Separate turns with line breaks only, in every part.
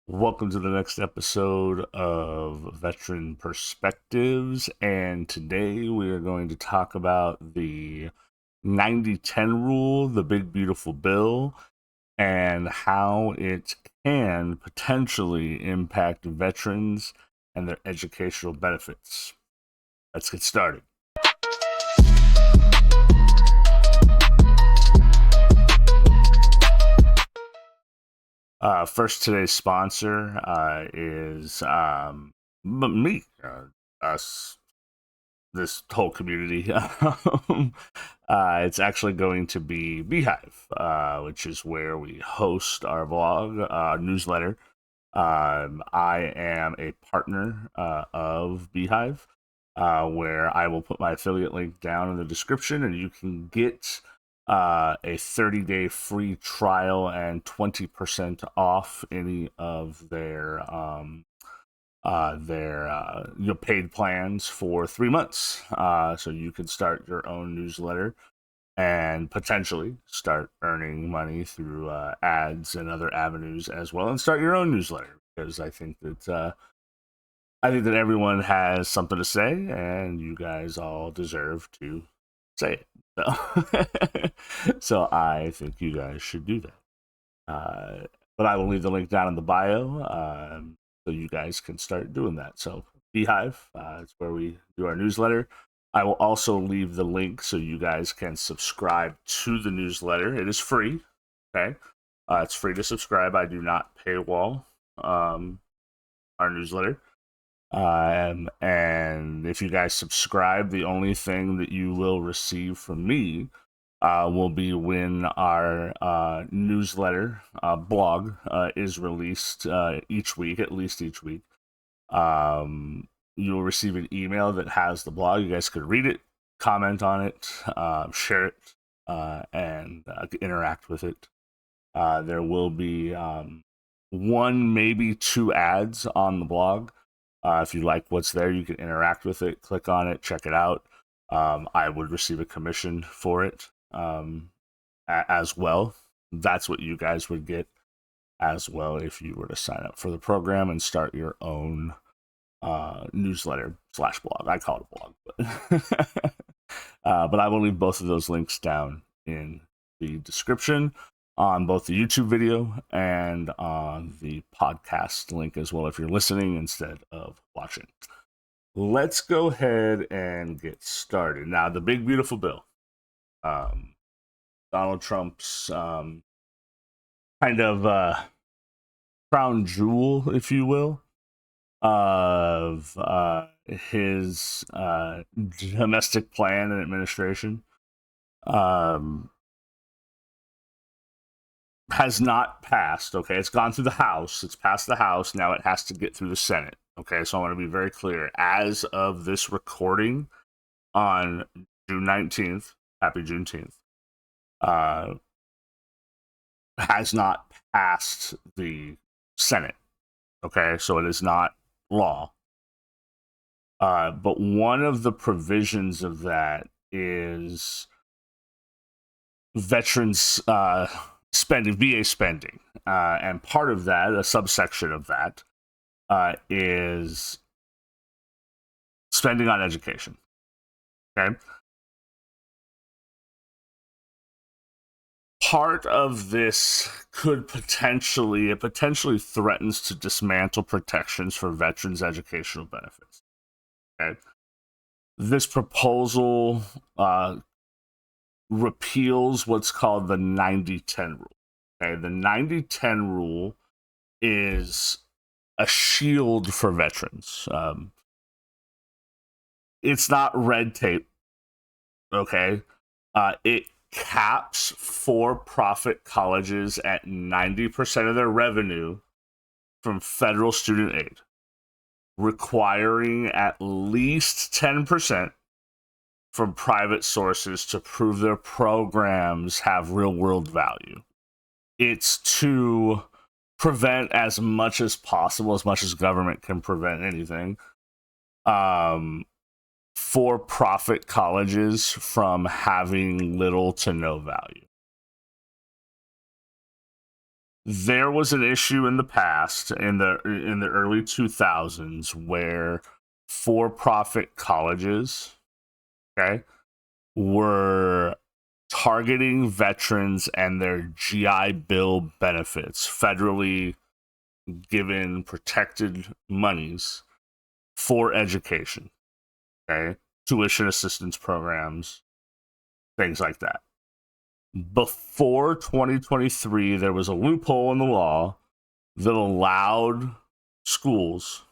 Welcome to the next episode of Veteran Perspectives. And today we are going to talk about the 90-10 rule, the big beautiful bill, and how it can potentially impact veterans and their educational benefits. Let's get started. First, today's sponsor is me, us, this whole community. It's actually going to be Beehive, which is where we host our blog newsletter. I am a partner of Beehive, where I will put my affiliate link down in the description, and you can get a 30-day free trial and 20% off any of their paid plans for 3 months. So you can start your own newsletter and potentially start earning money through ads and other avenues as well, and start your own newsletter, because I think that everyone has something to say, and you guys all deserve to say it. So I think you guys should do that. But I will leave the link down in the bio, so you guys can start doing that. So Beehive, it's where we do our newsletter. I will also leave the link so you guys can subscribe to the newsletter. It is free. Okay, it's free to subscribe. I do not paywall our newsletter. And if you guys subscribe, the only thing that you will receive from me will be when our newsletter blog is released each week, at least each week. You'll receive an email that has the blog. You guys could read it, comment on it, share it, and interact with it. There will be one, maybe two ads on the blog. If you like what's there, you can interact with it, click on it, check it out. I would receive a commission for it as well. That's what you guys would get as well if you were to sign up for the program and start your own newsletter slash blog. I call it a blog, but I will leave both of those links down in the description on both the YouTube video and on the podcast link as well if you're listening instead of watching. Let's go ahead and get started. Now, the big beautiful bill. Donald Trump's kind of crown jewel, if you will, of his domestic plan and administration. Has not passed. Okay, it's gone through the House. It's passed the House. Now it has to get through the Senate. Okay, so I want to be very clear. As of this recording on June 19th, happy Juneteenth, has not passed the Senate. Okay, so it is not law. But one of the provisions of that is veterans spending, VA spending, and part of that, a subsection of that, is spending on education. Okay, part of this could potentially threatens to dismantle protections for veterans' educational benefits. Okay, this proposal repeals what's called the 90-10 rule. Okay, the 90-10 rule is a shield for veterans. It's not red tape. Okay, it caps for-profit colleges at 90% of their revenue from federal student aid, requiring at least 10% from private sources to prove their programs have real-world value. It's to prevent as much as possible, as much as government can prevent anything, for-profit colleges from having little to no value. There was an issue in the past, in the early 2000s, where for-profit colleges, okay, were targeting veterans and their GI Bill benefits, federally given protected monies for education, okay, tuition assistance programs, things like that. Before 2023, there was a loophole in the law that allowed schools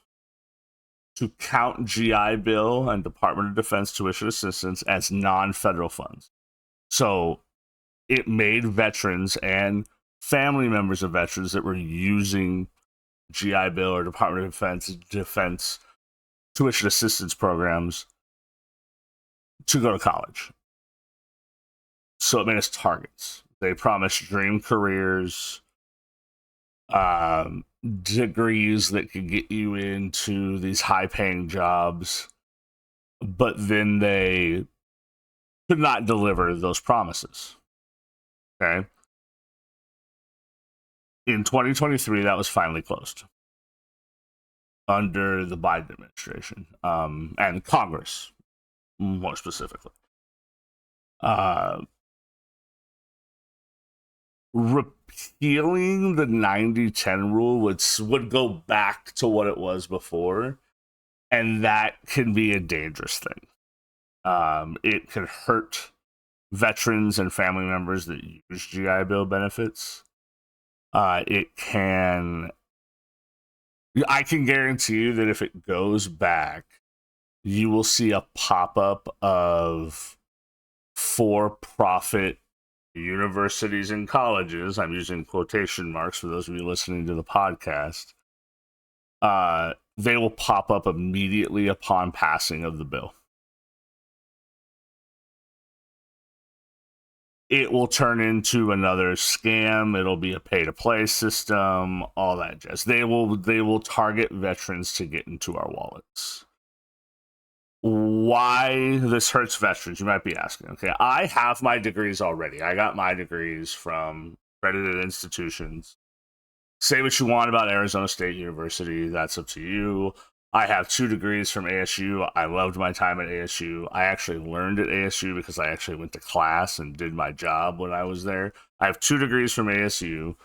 to count GI Bill and Department of Defense tuition assistance as non-federal funds. So it made veterans and family members of veterans that were using GI Bill or Department of Defense tuition assistance programs to go to college. So it made us targets. They promised dream careers, degrees that could get you into these high-paying jobs, but then they could not deliver those promises. Okay. In 2023, that was finally closed under the Biden administration, and Congress, more specifically. Repealing the 90-10 rule would go back to what it was before, and that can be a dangerous thing. It can hurt veterans and family members that use GI Bill benefits. I can guarantee you that if it goes back, you will see a pop-up of for-profit universities and colleges. I'm using quotation marks for those of you listening to the podcast. They will pop up immediately upon passing of the bill. It will turn into another scam. It'll be a pay-to-play system, all that jazz. They will target veterans to get into our wallets. Why this hurts veterans, you might be asking. Okay, I have my degrees already. I got my degrees from accredited institutions. Say what you want about Arizona State University, that's up to you. I have 2 degrees from ASU. I loved my time at ASU. I actually learned at ASU because I actually went to class and did my job when I was there. I have 2 degrees from ASU.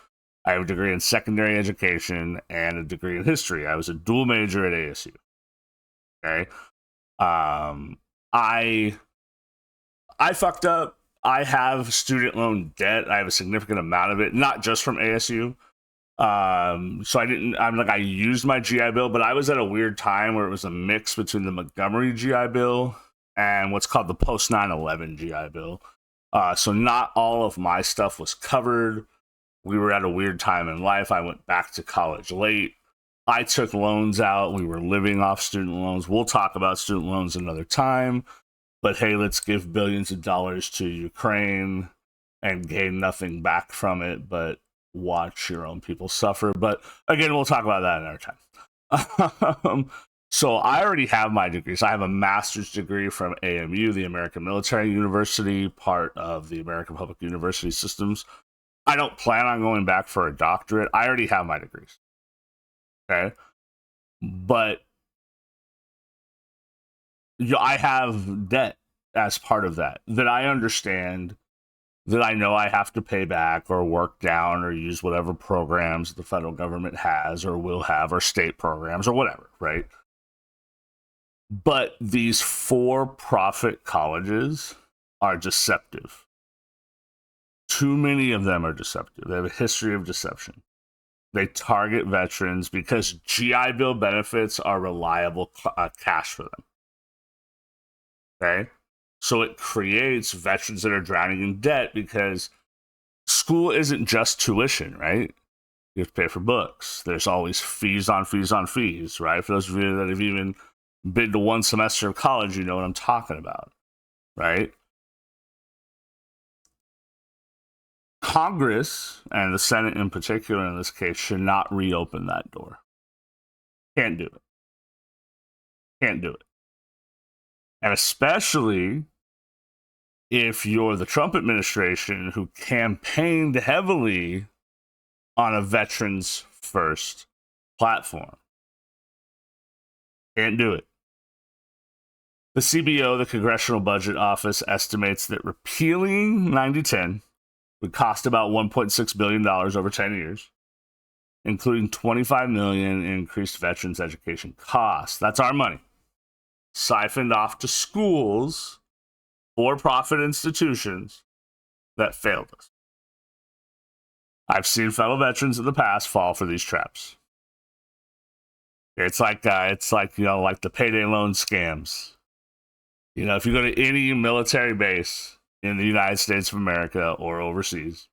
I have a degree in secondary education and a degree in history. I was a dual major at ASU. Okay. I fucked up. I have student loan debt. I have a significant amount of it, not just from ASU. So I used my GI Bill, but I was at a weird time where it was a mix between the Montgomery GI Bill and what's called the post 9/11 GI Bill. So not all of my stuff was covered. We were at a weird time in life. I went back to college late. I took loans out. We were living off student loans. We'll talk about student loans another time. But hey, let's give billions of dollars to Ukraine and gain nothing back from it, but watch your own people suffer. But again, we'll talk about that another time. So I already have my degrees. I have a master's degree from AMU, the American Military University, part of the American Public University Systems. I don't plan on going back for a doctorate. I already have my degrees. Okay. But I have debt as part of that I understand, that I know I have to pay back or work down or use whatever programs the federal government has or will have, or state programs or whatever, right? But these for-profit colleges are deceptive. Too many of them are deceptive. They have a history of deception. They target veterans because GI Bill benefits are reliable cash for them. Okay? So it creates veterans that are drowning in debt because school isn't just tuition, right? You have to pay for books. There's always fees on fees on fees, right? For those of you that have even been to one semester of college, you know what I'm talking about, right? Congress, and the Senate in particular in this case, should not reopen that door. Can't do it. Can't do it. And especially if you're the Trump administration, who campaigned heavily on a veterans first platform. Can't do it. The CBO, the Congressional Budget Office, estimates that repealing 9010 would cost about $1.6 billion over 10 years, including $25 million in increased veterans education costs. That's our money, siphoned off to schools, for-profit institutions that failed us. I've seen fellow veterans in the past fall for these traps. It's like like the payday loan scams. If you go to any military base in the United States of America or overseas,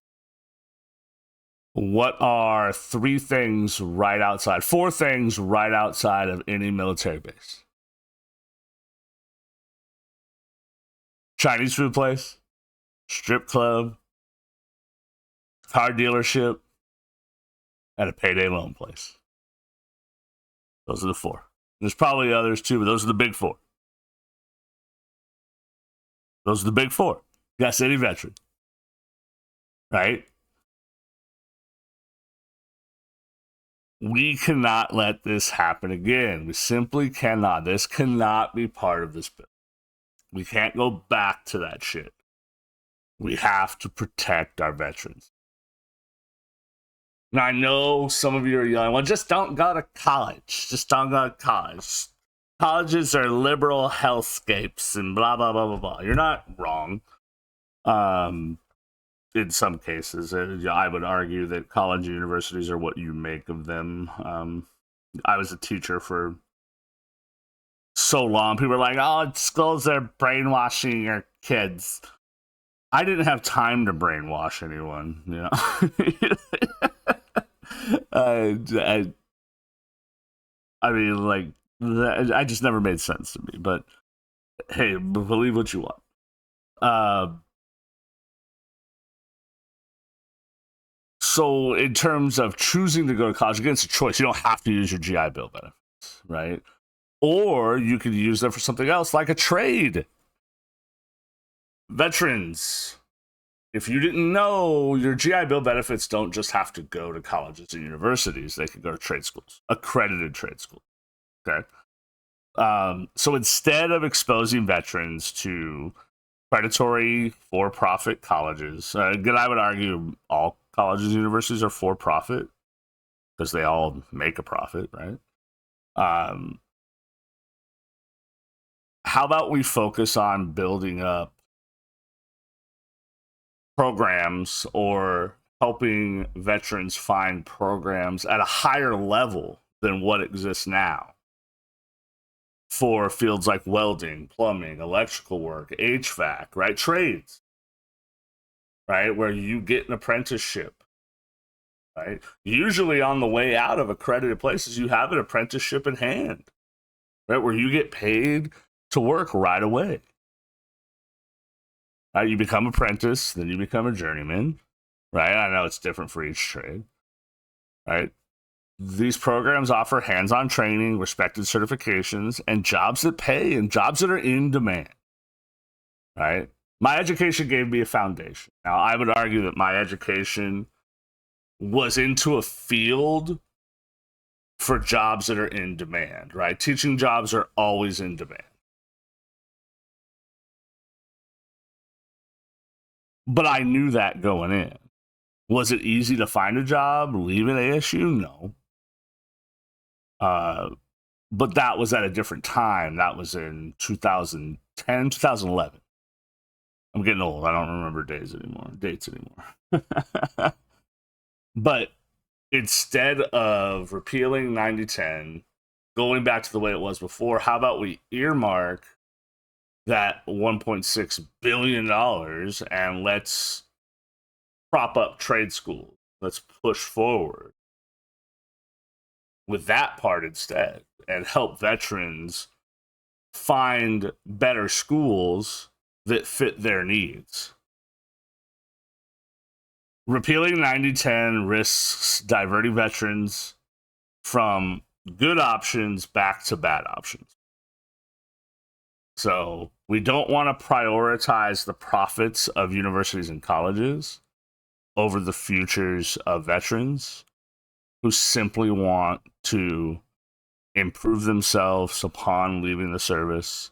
what are four things right outside of any military base? Chinese food place, strip club, car dealership, and a payday loan place. Those are the four. There's probably others too, but those are the big four. Those are the big four. Yes, any veteran. Right? We cannot let this happen again. We simply cannot. This cannot be part of this bill. We can't go back to that shit. We have to protect our veterans. Now, I know some of you are yelling, well, just don't go to college. Just don't go to college. Colleges are liberal hellscapes and blah, blah, blah, blah, blah. You're not wrong. In some cases, I would argue that college and universities are what you make of them. I was a teacher for so long. People are like, oh, schools are brainwashing your kids. I didn't have time to brainwash anyone, I mean, like, I just never made sense to me. But hey, believe what you want. So in terms of choosing to go to college, again, it's a choice. You don't have to use your GI Bill benefits, right? Or you could use them for something else, like a trade. Veterans, if you didn't know, your GI Bill benefits don't just have to go to colleges and universities. They could go to trade schools, accredited trade schools. Okay. So instead of exposing veterans to predatory for-profit colleges, again, I would argue all colleges and universities are for-profit because they all make a profit, right? How about we focus on building up programs or helping veterans find programs at a higher level than what exists now for fields like welding, plumbing, electrical work, HVAC, right? Trades, right? Where you get an apprenticeship, right? Usually on the way out of accredited places, you have an apprenticeship in hand, right? Where you get paid to work right away. Right? You become apprentice, then you become a journeyman, right? I know it's different for each trade, right? These programs offer hands-on training, respected certifications, and jobs that pay and jobs that are in demand, right? My education gave me a foundation. Now, I would argue that my education was into a field for jobs that are in demand, right? Teaching jobs are always in demand. But I knew that going in. Was it easy to find a job leaving ASU? No. But that was at a different time. That was in 2010, 2011. I'm getting old. I don't remember dates anymore. But instead of repealing 9010, going back to the way it was before, how about we earmark that $1.6 billion and let's prop up trade schools. Let's push forward with that part instead and help veterans find better schools that fit their needs. Repealing 9010 risks diverting veterans from good options back to bad options. So we don't want to prioritize the profits of universities and colleges. over the futures of veterans who simply want to improve themselves upon leaving the service,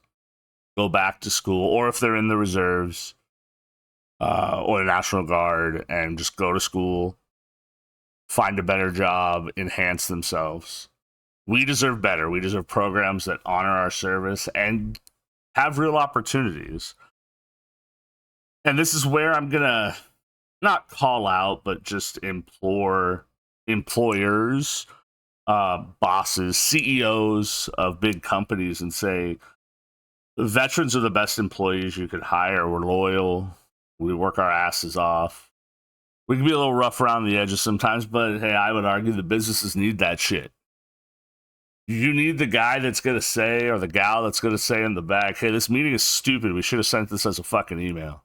go back to school, or if they're in the reserves or the National Guard, and just go to school, find a better job, enhance themselves. We deserve better. We deserve programs that honor our service and have real opportunities. And this is where I'm going to not call out, but just implore employers, bosses, CEOs of big companies and say, veterans are the best employees you could hire. We're loyal. We work our asses off. We can be a little rough around the edges sometimes, but hey, I would argue the businesses need that shit. You need the guy that's going to say, or the gal that's going to say in the back, hey, this meeting is stupid. We should have sent this as a fucking email.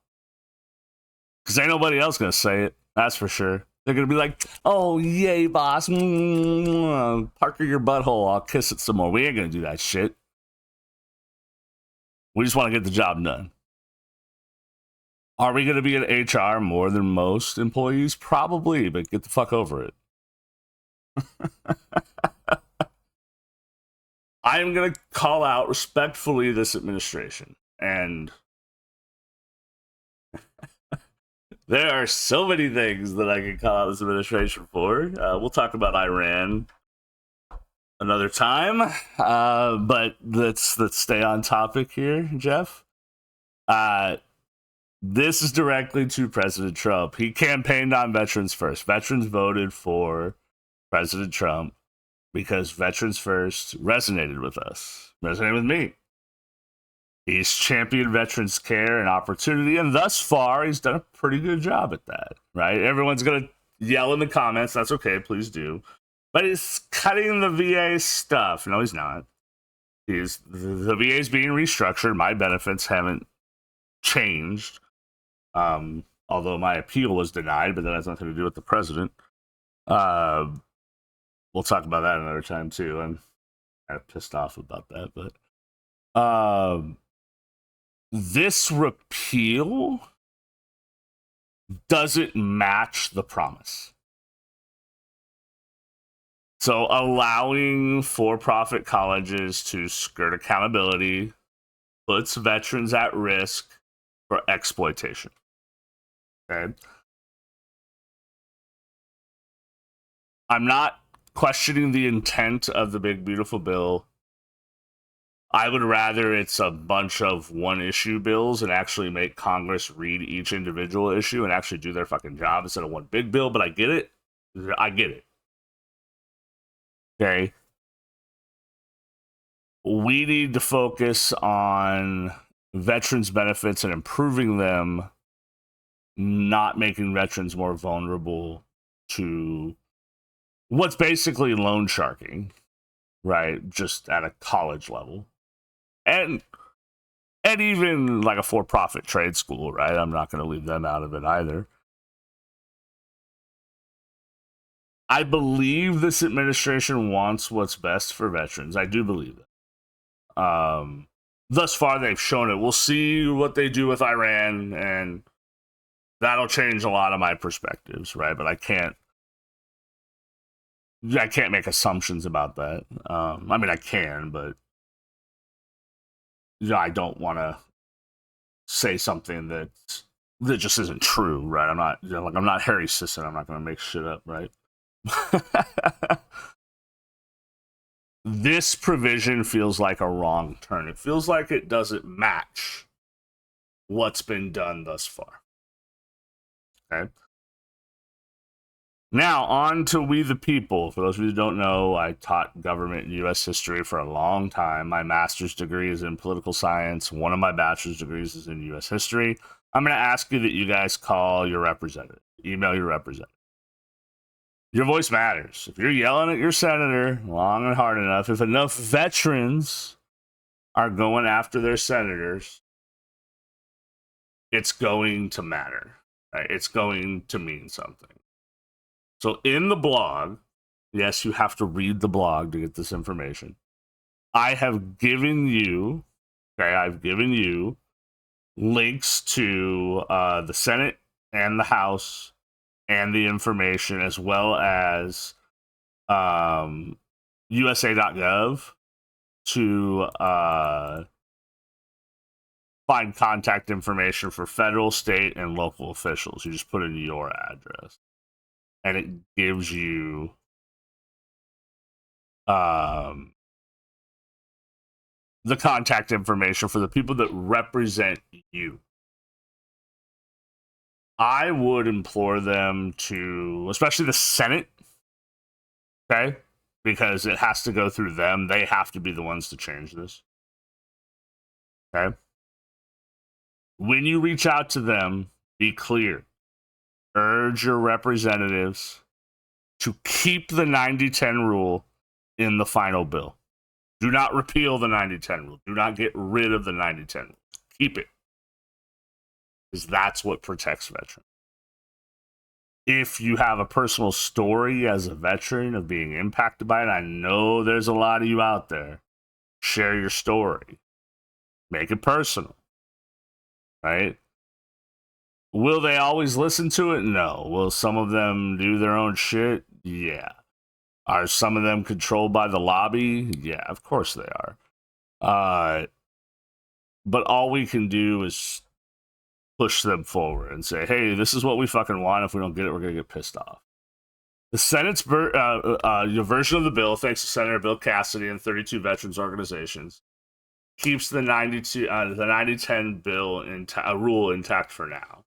Because ain't nobody else going to say it. That's for sure. They're going to be like, oh, yay, boss. Parker your butthole. I'll kiss it some more. We ain't going to do that shit. We just want to get the job done. Are we going to be in HR more than most employees? Probably, but get the fuck over it. I am going to call out respectfully this administration. And there are so many things that I can call out this administration for. We'll talk about Iran another time. But let's stay on topic here, Jeff. This is directly to President Trump. He campaigned on Veterans First. Veterans voted for President Trump because Veterans First resonated with us, resonated with me. He's championed veterans care and opportunity, and thus far, he's done a pretty good job at that, right? Everyone's going to yell in the comments. That's okay, please do. But he's cutting the VA stuff. No, he's not. The VA is being restructured. My benefits haven't changed. Although my appeal was denied, but that has nothing to do with the president. We'll talk about that another time too. I'm kind of pissed off about that, but this repeal doesn't match the promise. So allowing for-profit colleges to skirt accountability puts veterans at risk for exploitation. Okay. I'm not questioning the intent of the big beautiful bill. I would rather it's a bunch of one issue bills and actually make Congress read each individual issue and actually do their fucking job instead of one big bill, but I get it. I get it. Okay. We need to focus on veterans benefits and improving them, not making veterans more vulnerable to what's basically loan sharking, right? Just at a college level. And even like a for-profit trade school, right? I'm not going to leave them out of it either. I believe this administration wants what's best for veterans. I do believe it. Thus far, they've shown it. We'll see what they do with Iran, and that'll change a lot of my perspectives, right? But I can't make assumptions about that. I mean, I can, but I don't want to say something that just isn't true, right? I'm not I'm not Harry Sisson. I'm not going to make shit up, right? This provision feels like a wrong turn. It feels like it doesn't match what's been done thus far. Okay. Now, on to we the people. For those of you who don't know, I taught government and U.S. history for a long time. My master's degree is in political science. One of my bachelor's degrees is in U.S. history. I'm going to ask you that you guys call your representative, email your representative. Your voice matters. If you're yelling at your senator long and hard enough, if enough veterans are going after their senators, it's going to matter. Right? It's going to mean something. So in the blog, yes, you have to read the blog to get this information. I've given you links to the Senate and the House and the information, as well as USA.gov to find contact information for federal, state, and local officials. You just put in your address, and it gives you the contact information for the people that represent you. I would implore them to, especially the Senate, okay, because it has to go through them. They have to be the ones to change this. Okay. When you reach out to them, be clear. Urge your representatives to keep the 90-10 rule in the final bill. Do not repeal the 90-10 rule. Do not get rid of the 90-10 rule. Keep it. Because that's what protects veterans. If you have a personal story as a veteran of being impacted by it, I know there's a lot of you out there. Share your story. Make it personal. Right? Will they always listen to it? No. Will some of them do their own shit? Yeah. Are some of them controlled by the lobby? Yeah, of course they are. But all we can do is push them forward and say, hey, this is what we fucking want. If we don't get it, we're going to get pissed off. The Senate's your version of the bill, thanks to Senator Bill Cassidy and 32 veterans organizations, keeps the 90-10 bill rule intact for now.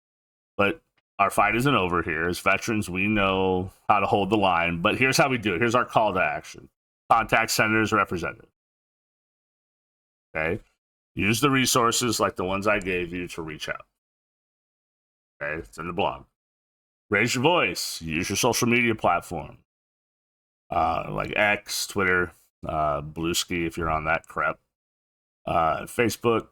But our fight isn't over here. As veterans, we know how to hold the line. But here's how we do it. Here's our call to action. Contact senators, representatives. Okay? Use the resources like the ones I gave you to reach out. Okay? It's in the blog. Raise your voice. Use your social media platform. Like X, Twitter, Bluesky if you're on that crap. Facebook.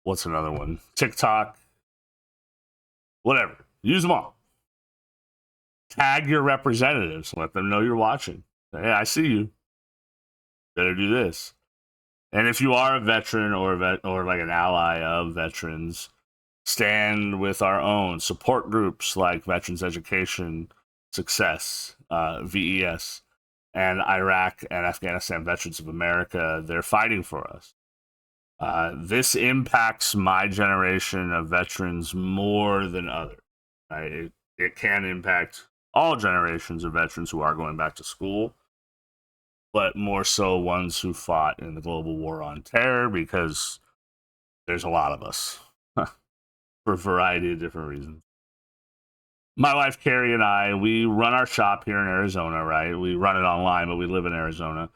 What's another one? TikTok. Whatever. Use them all. Tag your representatives. Let them know you're watching. Hey, I see you. Better do this. And if you are a veteran or like an ally of veterans, stand with our own support groups like Veterans Education Success, VES, and Iraq and Afghanistan Veterans of America. They're fighting for us. This impacts my generation of veterans more than others. It can impact all generations of veterans who are going back to school, but more so ones who fought in the global war on terror, because there's a lot of us for a variety of different reasons. My wife Carrie and I, we run our shop here in Arizona, right? We run it online, but we live in Arizona.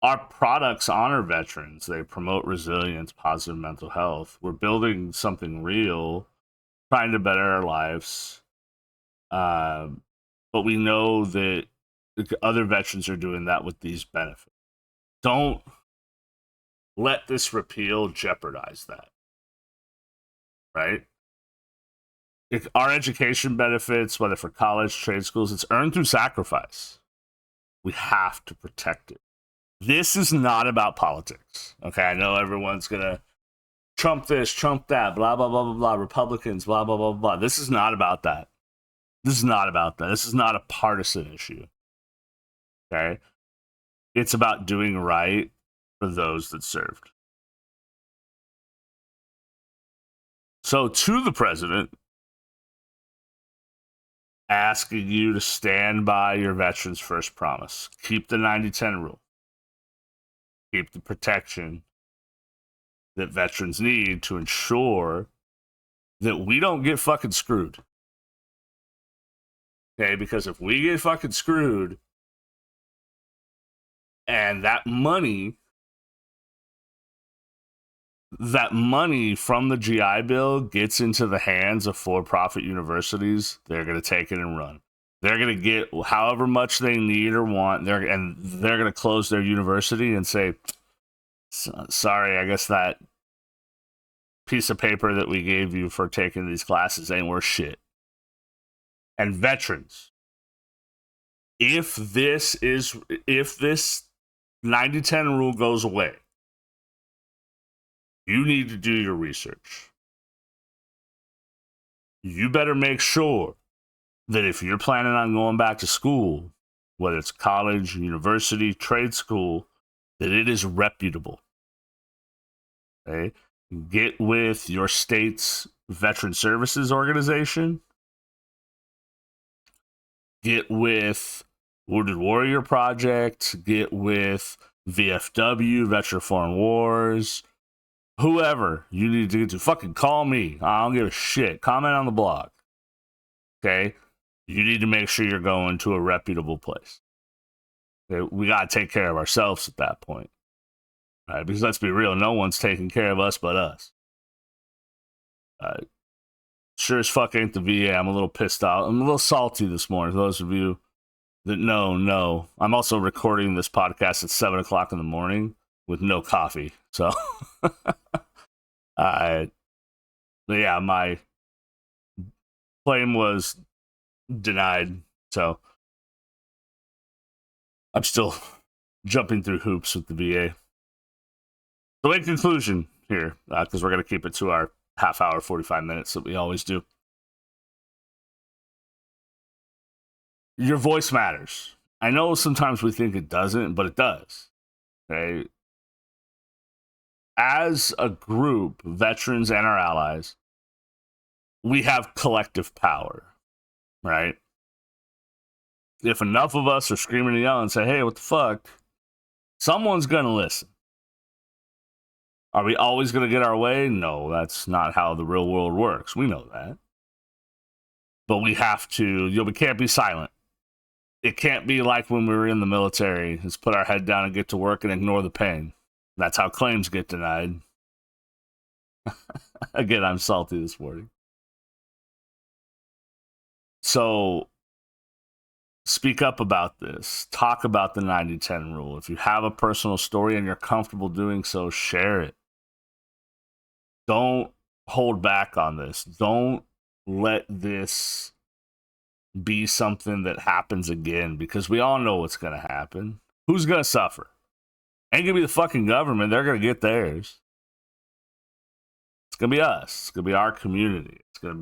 Our products honor veterans. They promote resilience, positive mental health. We're building something real, trying to better our lives. But we know that other veterans are doing that with these benefits. Don't let this repeal jeopardize that. Right? If our education benefits, whether for college, trade schools, it's earned through sacrifice. We have to protect it. This is not about politics. Okay, I know everyone's gonna Trump this, Trump that, blah blah blah blah blah, Republicans, blah blah blah blah. This is not about that. This is not about that. This is not a partisan issue. Okay, it's about doing right for those that served. So, to the president, asking you to stand by your veterans' first promise. Keep the 90-10 rule. Keep the protection that veterans need to ensure that we don't get fucking screwed. Okay, because if we get fucking screwed and that money from the GI Bill gets into the hands of for-profit universities, they're going to take it and run. They're going to get however much they need or want, they're going to close their university and say, sorry, I guess that piece of paper that we gave you for taking these classes ain't worth shit. And veterans, if this 90-10 rule goes away, you need to do your research. you better make sure that if you're planning on going back to school, whether it's college, university, trade school, that it is reputable. Okay? Get with your state's veteran services organization. Get with Wounded Warrior Project. Get with VFW, Veteran Foreign Wars. Whoever you need to get to, fucking call me. I don't give a shit. Comment on the blog. Okay? You need to make sure you're going to a reputable place. Okay? We got to take care of ourselves at that point. Right? Because let's be real, no one's taking care of us but us. Sure as fuck ain't the VA. I'm a little pissed off. I'm a little salty this morning. For those of you that know, I'm also recording this podcast at 7 o'clock in the morning with no coffee. So, yeah, my claim was denied. So, I'm still jumping through hoops with the VA. So, in conclusion here, because we're going to keep it to our half hour, 45 minutes that we always do. Your voice matters. I know sometimes we think it doesn't, but it does. Okay? As a group, veterans and our allies, we have collective power, right? If enough of us are screaming and yelling and say, hey, what the fuck? Someone's going to listen. Are we always going to get our way? No, that's not how the real world works. We know that. But we have to, we can't be silent. It can't be like when we were in the military. Let's put our head down and get to work and ignore the pain. That's how claims get denied. Again, I'm salty this morning. So, speak up about this. Talk about the 90-10 rule. If you have a personal story and you're comfortable doing so, share it. Don't hold back on this. Don't let this be something that happens again, because we all know what's going to happen. Who's going to suffer? Ain't going to be the fucking government. They're going to get theirs. It's going to be us. It's going to be our community. It's going to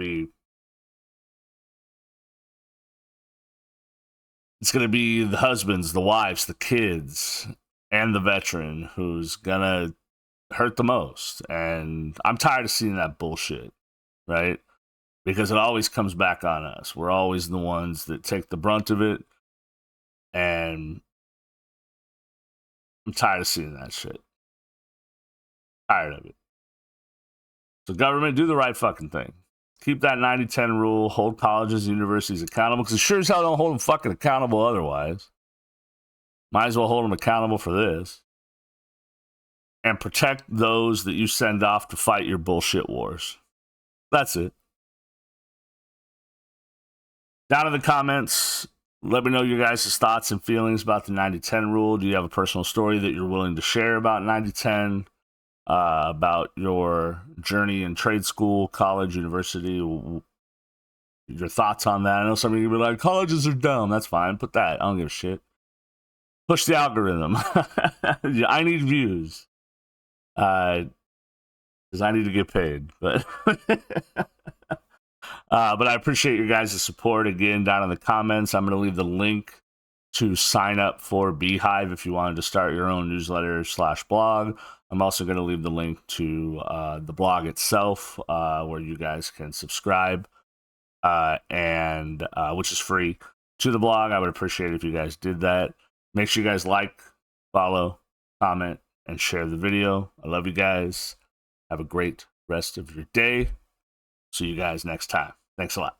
be the husbands, the wives, the kids, and the veteran who's going to hurt the most. And I'm tired of seeing that bullshit, right? Because it always comes back on us. We're always the ones that take the brunt of it. And I'm tired of seeing that shit. Tired of it. So government, do the right fucking thing. Keep that 90-10 rule. Hold colleges and universities accountable, because sure as hell don't hold them fucking accountable otherwise. Might as well hold them accountable for this. And protect those that you send off to fight your bullshit wars. That's it. Down in the comments, let me know your guys' thoughts and feelings about the 90-10 rule. Do you have a personal story that you're willing to share about 90-10? About your journey in trade school, college, university, your thoughts on that. I know some of you will be like, colleges are dumb. That's fine. Put that. I don't give a shit. Push the algorithm. I need views. Because I need to get paid. But I appreciate your guys' support. Again, down in the comments, I'm going to leave the link to sign up for Beehive if you wanted to start your own newsletter/blog. I'm also going to leave the link to the blog itself, where you guys can subscribe, and which is free to the blog. I would appreciate it if you guys did that. Make sure you guys like, follow, comment, and share the video. I love you guys. Have a great rest of your day. See you guys next time. Thanks a lot.